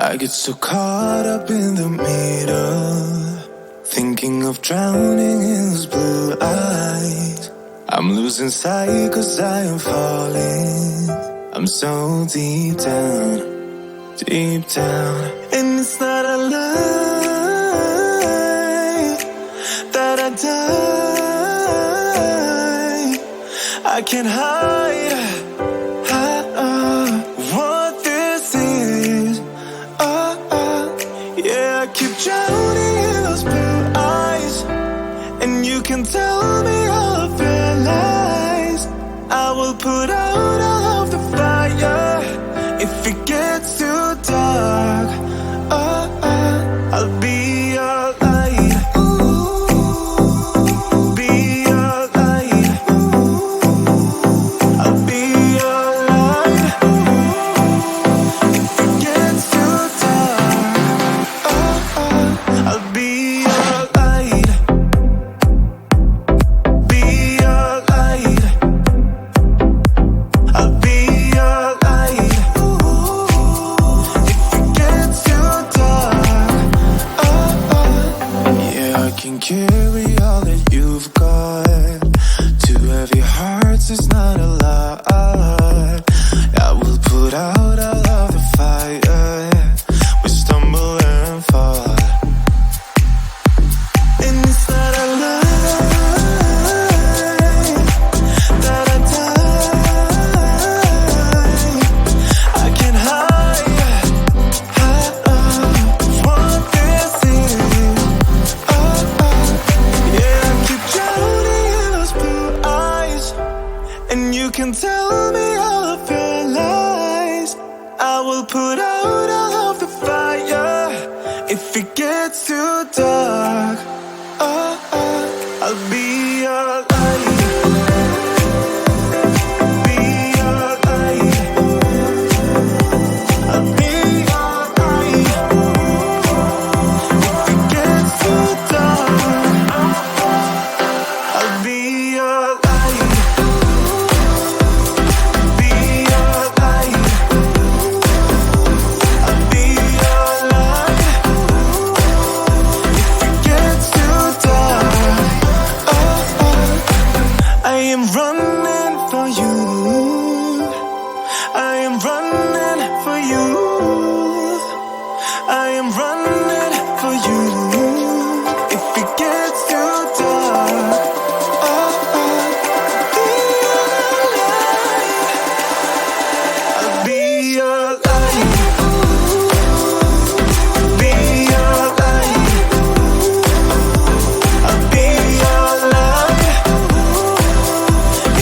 I get so caught up in the middle, thinking of drowning in those blue eyes. I'm losing sight 'cause I am falling. I'm so deep down, deep down. And it's not a lie that I die. I can't hide what this is. Yeah, I keep drowning in those blue eyes, and you can tell me all of your lies. I will put out all of the fire if it gets too dark. I'll be your light. Be your light. I'll be your light. If it gets too dark, I'll be your light. Be your light. I'll be your light. If it gets too dark, yeah, I can carry all that you've got. Two heavy hearts is not a lot. I will put out all of the fire. We stumble and fall, and it's not a lie that I die. I can't hide what this is. Yeah, I keep drowning in those blue eyes, and you can tell me all of your lies. I will put out all of the fire if it gets too dark. I'll be your light. Be your light. I'll be your light. If it gets too dark, I'll be your light. Be your light. I'll be your light. If it gets too dark, I am running for you. I am running for you. I am running for you. If it gets too dark, I'll be your light. Be your light. I'll be your light.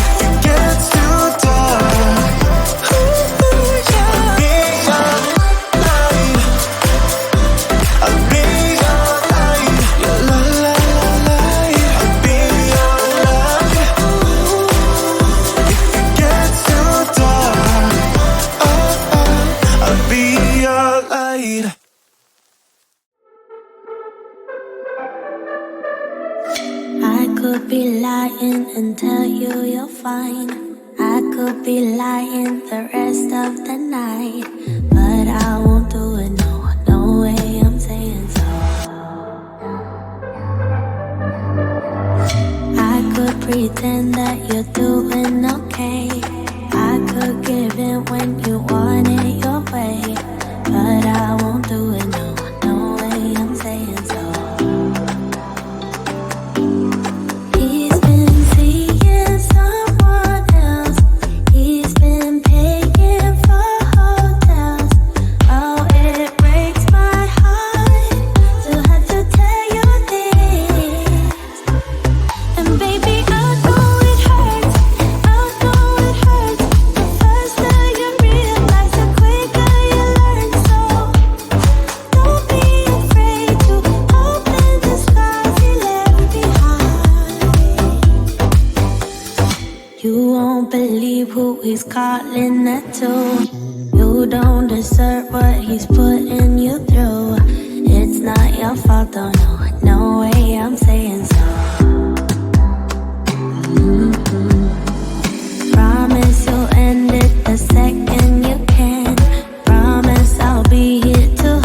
If it gets too dark, I'll be your light. I'll be your light. Your light. I'll be your light. If it gets too dark, I'll be your light. I could be lying and tell you you're fine. I could be lying the rest of the night, but I won't do it, no, no way, I'm saying so. I could pretend that you're doing okay. I could give in when you want it your way, but I won't do it, no, no way, I'm saying so. He's been seeing someone else. He's been paying for hotels. Oh, it breaks my heart to have to tell you this. And baby, I know it hurts. I know it hurts. The faster you realize, the quicker you learn. So don't be afraid to open the scars he left behind. You won't believe who he's calling that to. You don't deserve what he's putting you through. It's not your fault, though, no, no way, I'm saying so. Promise you'll end it the second you can. Promise I'll be here to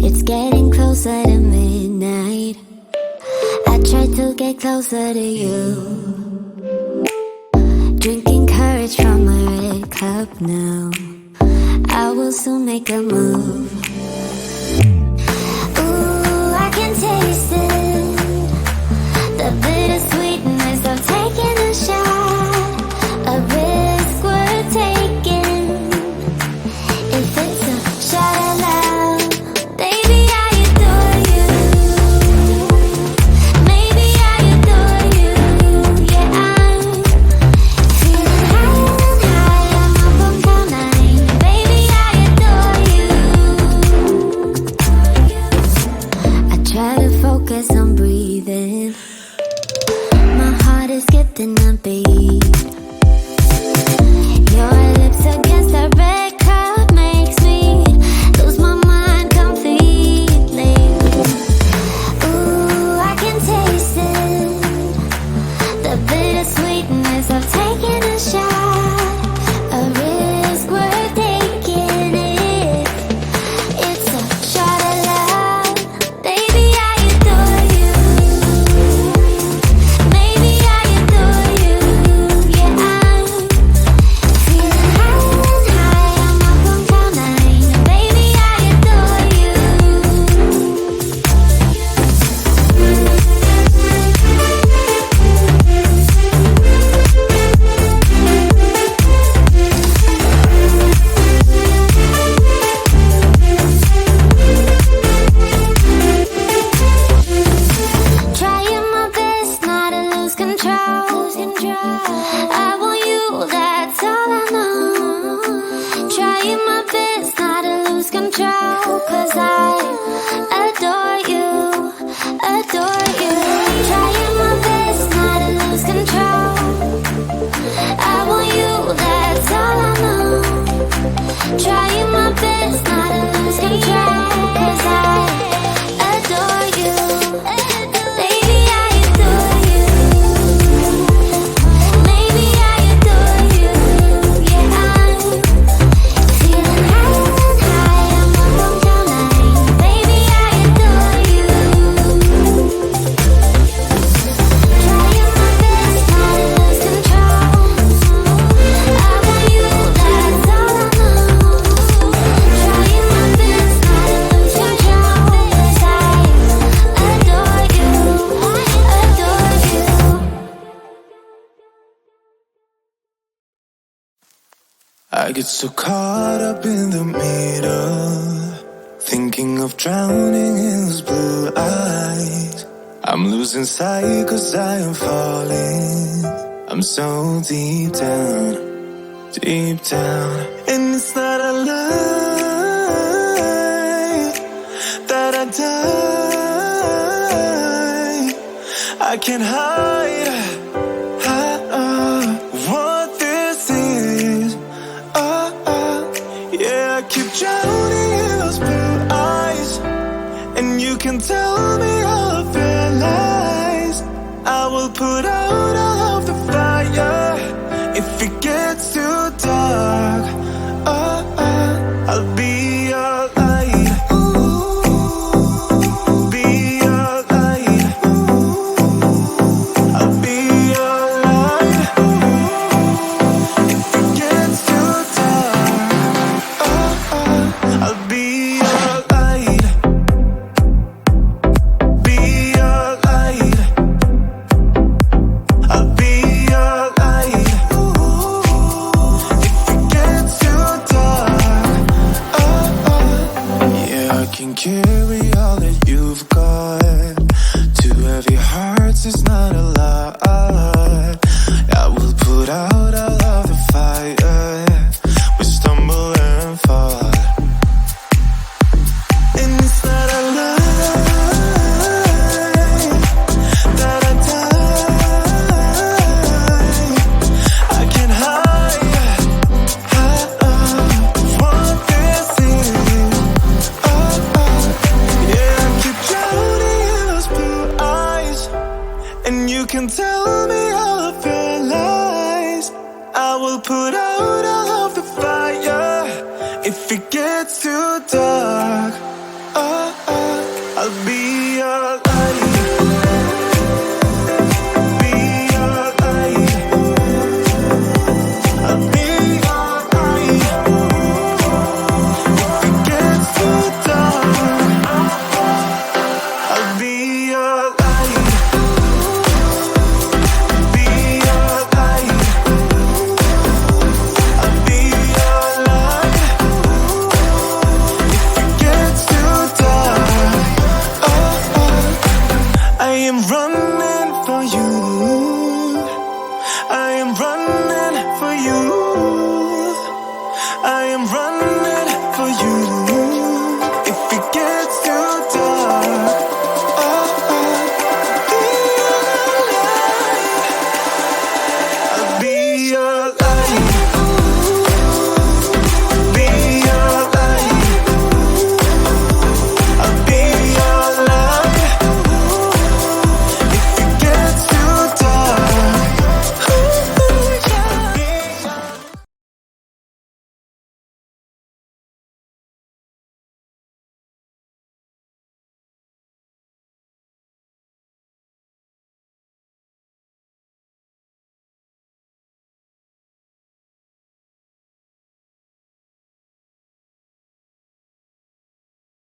It's getting closer to midnight. I try to get closer to you. Drinking courage from my red cup now. I will soon make a move. Ooh, I can taste it. The bittersweetness of taking a shot. A risk worth taking. If it's a shot at love, baby, I adore you. Maybe I adore you. Yeah, I'm feeling higher and higher. I'm up on cloud nine. Baby, I adore you. I try to focus on breathing. My heart is skipping a beat. Your lips against the red cup makes me lose my mind completely. Ooh, I can taste it. The bittersweetness of taking a shot. A risk worth taking it. It's a shot at love. Baby, I adore you. Maybe I adore you. Yeah, I'm feeling higher and higher. I'm up on cloud nine. Baby, I adore you. Trying my best not to lose control. I want you, that's all I know. Trying my best not to lose control. 'Cause I adore you, adore you. Trying my best not to lose control. I want you, that's all I know. Trying my best not to lose control. 'Cause I adore you. Baby, I adore you. Maybe I adore you. Yeah, I'm feeling higher and higher. I'm up on cloud nine. Baby, I adore you. Trying my best not to lose control. I want you, that's all I know. Trying my best not to lose control. 'Cause I adore you, adore you. I get so caught up in the middle, thinking of drowning in those blue eyes. I'm losing sight 'cause I am falling. I'm so deep down, and it's not a lie that I die. I can't hide what this is. Yeah, I keep drowning in those blue eyes, and you can tell me all of your lies. I will put out all of the fire if it gets too dark. I'll be your light. Be your light. I'll be your light. If it gets too dark, I'll be your light. Be your light. I'll be your light. If it gets too dark, yeah, I can carry all that you've got. Two heavy hearts is not a lot. I will put out all of the fire. We stumble and fall, and it's not a lie that I die. I can't hide what this is. Yeah, I keep drowning in those blue eyes, and you can tell me all of your lies. I will put out all of the fire if it gets too dark.